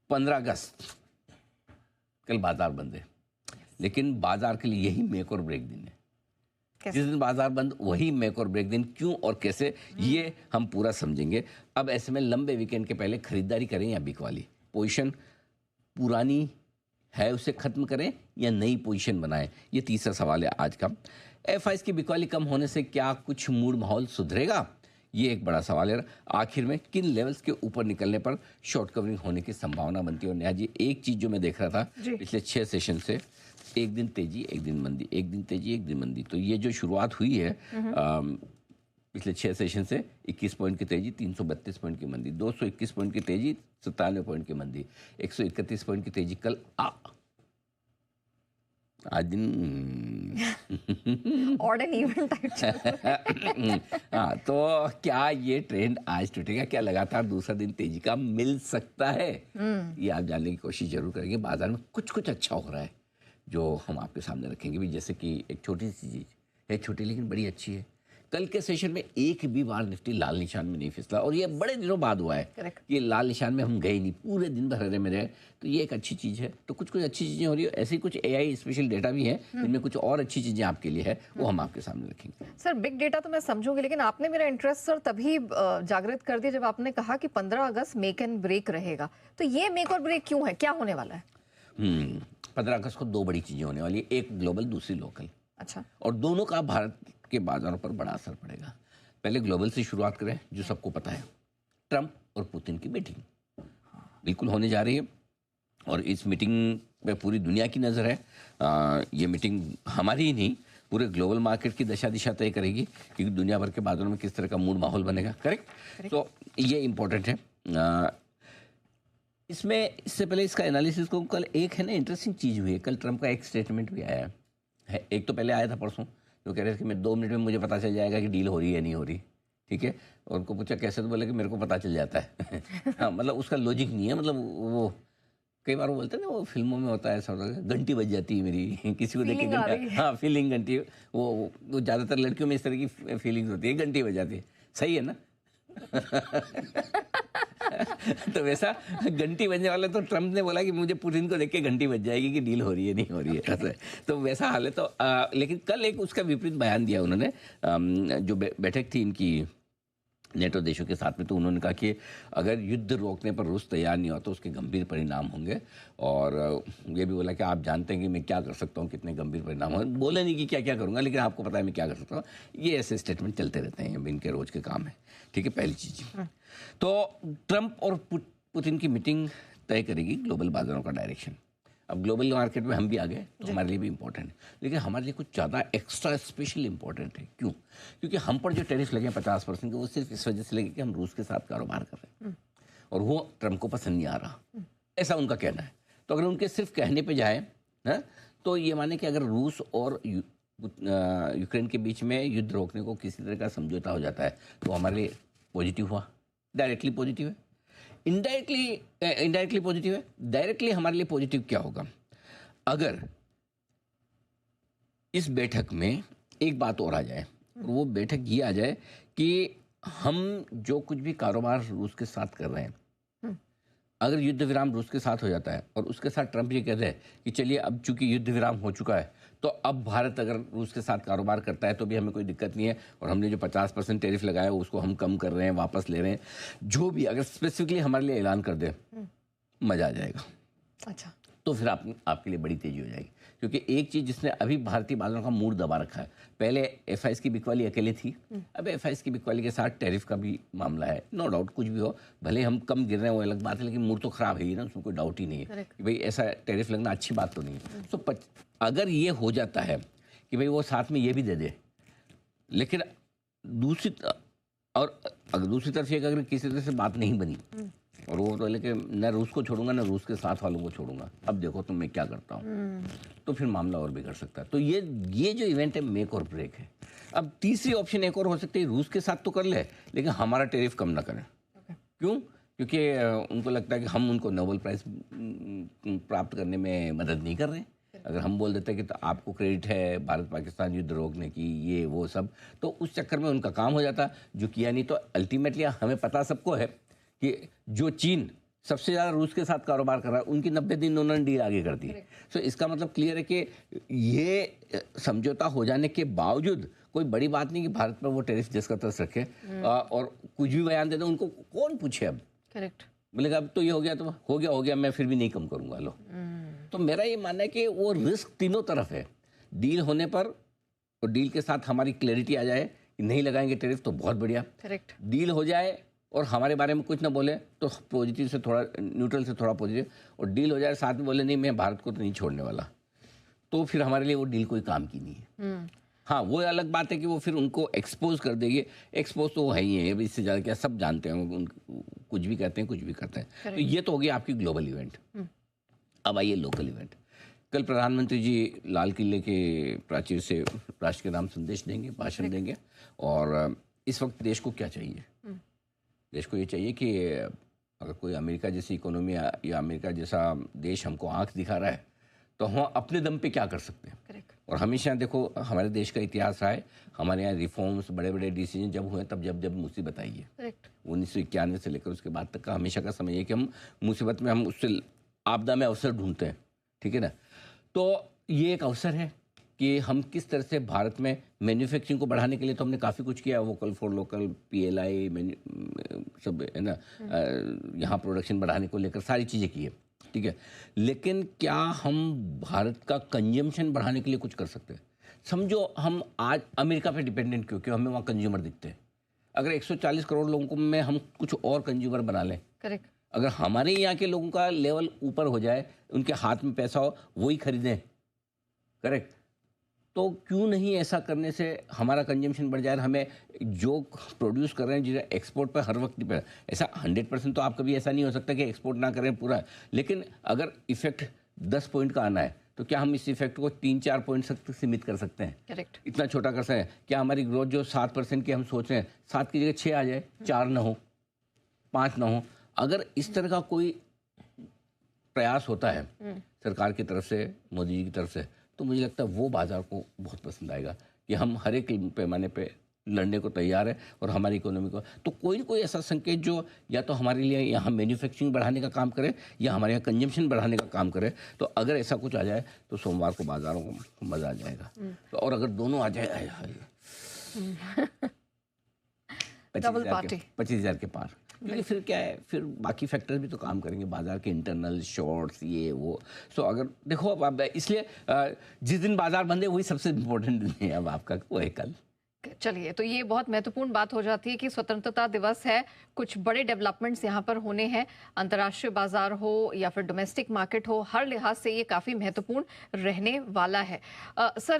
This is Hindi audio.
15 अगस्त कल बाजार बंद है, लेकिन बाजार के लिए यही मेक और ब्रेक दिन है। जिस दिन बाजार बंद वही मेक और ब्रेक दिन। क्यों और कैसे ये हम पूरा समझेंगे। अब ऐसे में लंबे वीकेंड के पहले खरीदारी करें या बिक वाली पोजीशन पुरानी है उसे खत्म करें या नई पोजीशन बनाएं, ये तीसरा सवाल है आज का। एफआईज की बिकवाली कम होने से क्या कुछ मूड माहौल सुधरेगा, ये एक बड़ा सवाल है। आखिर में किन लेवल्स के ऊपर निकलने पर शॉर्ट कवरिंग होने की संभावना बनती है। और नेहा जी, एक चीज जो मैं देख रहा था पिछले 6 सेशन से, एक दिन तेजी एक दिन मंदी, एक दिन तेजी एक दिन मंदी। तो ये जो शुरुआत हुई है पिछले 6 सेशन से 21 पॉइंट की तेजी, 332 पॉइंट की मंदी, 221 पॉइंट की तेजी, 97 पॉइंट की मंदी, 131 पॉइंट की तेजी कल आज दिन ऑड एंड इवन टाइप। हाँ, तो क्या ये ट्रेंड आज टूटेगा, क्या लगातार दूसरा दिन तेजी का मिल सकता है, ये आप जानने की कोशिश जरूर करेंगे। बाजार में कुछ कुछ अच्छा हो रहा है जो हम आपके सामने रखेंगे भी, जैसे कि एक छोटी सी चीज है, छोटी लेकिन बड़ी अच्छी है। कल के सेशन में एक भी बार निफ्टी लाल निशान में नहीं फिसला, और ये बड़े दिनों बाद हुआ है। ये लाल निशान में हम गए नहीं, पूरे दिन भर हरे में रहे, तो ये एक अच्छी चीज़ है। तो कुछ कुछ अच्छी चीज़ें हो रही है। ऐसे कुछ एआई स्पेशल डेटा भी है जिनमें कुछ और अच्छी चीज़ें आपके लिए है, वो हम आपके सामने रखेंगे। सर, बिग डेटा तो मैं समझूंगी, लेकिन आपने मेरा इंटरेस्ट सर तभी जागृत कर दिया जब आपने कहा कि 15 अगस्त मेक एंड ब्रेक रहेगा। तो ये मेक और ब्रेक क्यों है, क्या होने वाला है? 15 अगस्त को 2 बड़ी चीज़ें होने वाली है, एक ग्लोबल दूसरी लोकल। अच्छा। और दोनों का भारत के बाजारों पर बड़ा असर पड़ेगा। पहले ग्लोबल से शुरुआत करें, जो सबको पता है, ट्रंप और पुतिन की मीटिंग बिल्कुल होने जा रही है, और इस मीटिंग पे पूरी दुनिया की नज़र है। ये मीटिंग हमारी ही नहीं, पूरे ग्लोबल मार्केट की दशा दिशा तय करेगी कि दुनिया भर के बाजारों में किस तरह का मूड माहौल बनेगा। करेक्ट। तो ये इम्पोर्टेंट है। इसमें इससे पहले इसका एनालिसिस को, कल एक है ना इंटरेस्टिंग चीज़ हुई है। कल ट्रंप का एक स्टेटमेंट भी आया है। एक तो पहले आया था परसों, जो कह रहे थे कि मैं 2 मिनट में मुझे पता चल जाएगा कि डील हो रही है नहीं हो रही। ठीक है। और उनको पूछा कैसे, तो बोले कि मेरे को पता चल जाता है। हाँ, मतलब उसका लॉजिक नहीं है। मतलब वो कई बार वो बोलते हैं ना, वो फिल्मों में होता है ऐसा, घंटी बज जाती है मेरी किसी को देख के। हाँ, फीलिंग घंटी, वो ज़्यादातर लड़कियों में इस तरह की फीलिंग्स होती है, घंटी बज जाती है। सही है ना? तो वैसा घंटी बजने वाला, तो ट्रंप ने बोला कि मुझे पुतिन को देख के घंटी बज जाएगी कि डील हो रही है नहीं हो रही है, ऐसा है। तो वैसा हाल है। तो लेकिन कल एक उसका विपरीत बयान दिया उन्होंने। जो बैठक थी इनकी नेटो देशों के साथ में, तो उन्होंने कहा कि अगर युद्ध रोकने पर रूस तैयार नहीं होता तो उसके गंभीर परिणाम होंगे। और ये भी बोला कि आप जानते हैं कि मैं क्या कर सकता हूँ, कितने गंभीर परिणाम होंगे। बोले नहीं कि क्या क्या करूँगा, लेकिन आपको पता है मैं क्या कर सकता हूँ। ये ऐसे स्टेटमेंट चलते रहते हैं, इनके रोज के काम है। ठीक है, पहली चीज़। तो ट्रंप और पुतिन की मीटिंग तय करेगी ग्लोबल बाजारों का डायरेक्शन। अब ग्लोबल मार्केट में हम भी आ गए तो हमारे लिए भी इंपॉर्टेंट है, लेकिन हमारे लिए कुछ ज़्यादा एक्स्ट्रा स्पेशल इंपॉर्टेंट है। क्यों? क्योंकि हम पर जो टैरिफ लगे 50% के, वो सिर्फ इस वजह से लगे कि हम रूस के साथ कारोबार कर रहे हैं, और वो ट्रंप को पसंद नहीं आ रहा, ऐसा उनका कहना है। तो अगर उनके सिर्फ कहने पर जाए ना, तो ये माने कि अगर रूस और यूक्रेन के बीच में युद्ध रोकने को किसी तरह का समझौता हो जाता है तो हमारे लिए पॉजिटिव हुआ, डायरेक्टली पॉजिटिव है। इनडायरेक्टली पॉजिटिव है। डायरेक्टली हमारे लिए पॉजिटिव क्या होगा, अगर इस बैठक में एक बात और आ जाए, वो बैठक ये आ जाए कि हम जो कुछ भी कारोबार रूस के साथ कर रहे हैं, अगर युद्ध विराम रूस के साथ हो जाता है और उसके साथ ट्रंप ये कहते हैं कि चलिए अब चूंकि युद्ध विराम हो चुका है, तो अब भारत अगर रूस के साथ कारोबार करता है तो भी हमें कोई दिक्कत नहीं है, और हमने जो 50% टैरिफ लगाया उसको हम कम कर रहे हैं, वापस ले रहे हैं, जो भी अगर स्पेसिफिकली हमारे लिए ऐलान कर दे, मजा आ जाएगा। अच्छा। तो फिर आपके लिए बड़ी तेजी हो जाएगी। क्योंकि एक चीज़ जिसने अभी भारतीय बाजारों का मूड दबा रखा है, पहले एफआईज की बिकवाली अकेले थी, अब एफआईज की बिकवाली के साथ टैरिफ का भी मामला है। नो डाउट, कुछ भी हो, भले हम कम गिर रहे हैं वो अलग बात है, लेकिन मूड तो खराब है ही ना, उसमें कोई डाउट ही नहीं है कि भाई ऐसा टैरिफ लगना अच्छी बात तो नहीं है। तो अगर ये हो जाता है कि भाई वो साथ में ये भी दे दे, लेकिन दूसरी तरफ ये अगर किसी तरह से बात नहीं बनी, और वो तो लेकिन न रूस को छोड़ूंगा न रूस के साथ वालों को छोड़ूंगा, अब देखो तुम मैं क्या करता हूँ, तो फिर मामला और बिगड़ सकता है। तो ये जो इवेंट है मेक और ब्रेक है। अब तीसरी ऑप्शन एक और हो सकती है, रूस के साथ तो कर ले लेकिन हमारा टैरिफ कम ना करें। क्यों? क्योंकि उनको लगता है कि हम उनको नोबेल प्राइज प्राप्त करने में मदद नहीं कर रहे। अगर हम बोल देते हैं कि तो आपको क्रेडिट है भारत पाकिस्तान युद्ध रोकने की, ये वो सब, तो उस चक्कर में उनका काम हो जाता, जो किया नहीं। तो अल्टीमेटली हमें पता सबको है कि जो चीन सबसे ज़्यादा रूस के साथ कारोबार कर रहा है, उनकी 90 दिन उन्होंने डील आगे कर दी। सो इसका मतलब क्लियर है कि ये समझौता हो जाने के बावजूद कोई बड़ी बात नहीं कि भारत पर वो टैरिफ जस का तस रखे और कुछ भी बयान दे दो, उनको कौन पूछे अब। करेक्ट। बोलेगा अब तो ये हो गया तो हो गया, मैं फिर भी नहीं कम करूंगा लो। तो मेरा ये मानना है कि वो रिस्क तीनों तरफ है। डील होने पर और डील के साथ हमारी क्लैरिटी आ जाए कि नहीं लगाएंगे टैरिफ तो बहुत बढ़िया। करेक्ट। डील हो जाए और हमारे बारे में कुछ ना बोले तो पॉजिटिव से थोड़ा न्यूट्रल से थोड़ा पॉजिटिव, और डील हो जाए साथ में बोले नहीं मैं भारत को तो नहीं छोड़ने वाला, तो फिर हमारे लिए वो डील कोई काम की नहीं है। हाँ, वो अलग बात है कि वो फिर उनको एक्सपोज कर देगी। एक्सपोज तो वो है ही है, अब इससे ज़्यादा क्या, सब जानते हैं, कुछ भी कहते हैं कुछ भी करते हैं। तो ये तो हो गया आपकी ग्लोबल इवेंट। अब आइए लोकल इवेंट। कल प्रधानमंत्री जी लाल किले के प्राचीर से राष्ट्र के नाम संदेश देंगे, भाषण देंगे। और इस वक्त देश को क्या चाहिए? देश को ये चाहिए कि अगर कोई अमेरिका जैसी इकोनॉमी या अमेरिका जैसा देश हमको आंख दिखा रहा है तो हम अपने दम पे क्या कर सकते हैं। करेक्ट। और हमेशा देखो हमारे देश का इतिहास रहा है, हमारे यहाँ रिफॉर्म्स, बड़े बड़े डिसीजन जब हुए तब जब मुसीबत आई है। करेक्ट। 1991 से लेकर उसके बाद तक का हमेशा का समय है कि हम मुसीबत में, हम उससे आपदा में अवसर ढूंढते हैं, ठीक है ना। तो ये एक अवसर है कि हम किस तरह से भारत में मैन्युफैक्चरिंग को बढ़ाने के लिए तो हमने काफ़ी कुछ किया, वोकल फॉर लोकल, PLI सब है ना, यहाँ प्रोडक्शन बढ़ाने को लेकर सारी चीज़ें की है, ठीक है। लेकिन क्या हम भारत का कंजम्पशन बढ़ाने के लिए कुछ कर सकते हैं? समझो हम आज अमेरिका पे डिपेंडेंट क्यों हमें वहाँ कंज्यूमर दिखते हैं। अगर 140 करोड़ लोगों को में हम कुछ और कंज्यूमर बना लें, करेक्ट। अगर हमारे यहाँ के लोगों का लेवल ऊपर हो जाए, उनके हाथ में पैसा हो, वही खरीदें, करेक्ट, तो क्यों नहीं ऐसा करने से हमारा कंजम्पशन बढ़ जाए। हमें जो प्रोड्यूस कर रहे हैं जिसे एक्सपोर्ट पर हर वक्त डिपेंड, ऐसा 100% तो आप कभी ऐसा नहीं हो सकता कि एक्सपोर्ट ना करें पूरा, लेकिन अगर इफेक्ट 10 पॉइंट का आना है तो क्या हम इस इफेक्ट को 3-4 पॉइंट तक सीमित कर सकते हैं? करेक्ट। इतना छोटा कर सकते हैं क्या? हमारी ग्रोथ जो 7% की हम सोच रहे हैं, 7 की जगह 6 आ जाए, 4 ना हो, 5 ना हो। अगर इस तरह का कोई प्रयास होता है सरकार की तरफ से, मोदी जी की तरफ से, तो मुझे लगता है वो बाजार को बहुत पसंद आएगा कि हम हर एक पैमाने पे लड़ने को तैयार है और हमारी इकोनॉमी को। तो कोई ना कोई ऐसा संकेत जो या तो हमारे लिए यहाँ मैन्युफैक्चरिंग बढ़ाने का काम करे या हमारे यहाँ कंजम्पशन बढ़ाने का काम करे। तो अगर ऐसा कुछ आ जाए तो सोमवार को बाजारों को मजा आ जाएगा। तो और अगर दोनों आ जाए 25,000 के पार, क्योंकि फिर क्या है, फिर बाकी फैक्टर्स भी तो काम करेंगे, बाजार के इंटरनल शॉर्ट्स ये वो। सो अगर देखो अब इसलिए जिस दिन बाजार बंद है वही सबसे इम्पोर्टेंट दिन है अब आपका, वो है कल। चलिए, तो ये बहुत महत्वपूर्ण बात हो जाती है कि स्वतंत्रता दिवस है, कुछ बड़े डेवलपमेंट्स यहाँ पर होने हैं, अंतर्राष्ट्रीय बाजार हो या फिर डोमेस्टिक मार्केट हो, हर लिहाज से ये काफ़ी महत्वपूर्ण रहने वाला है। सर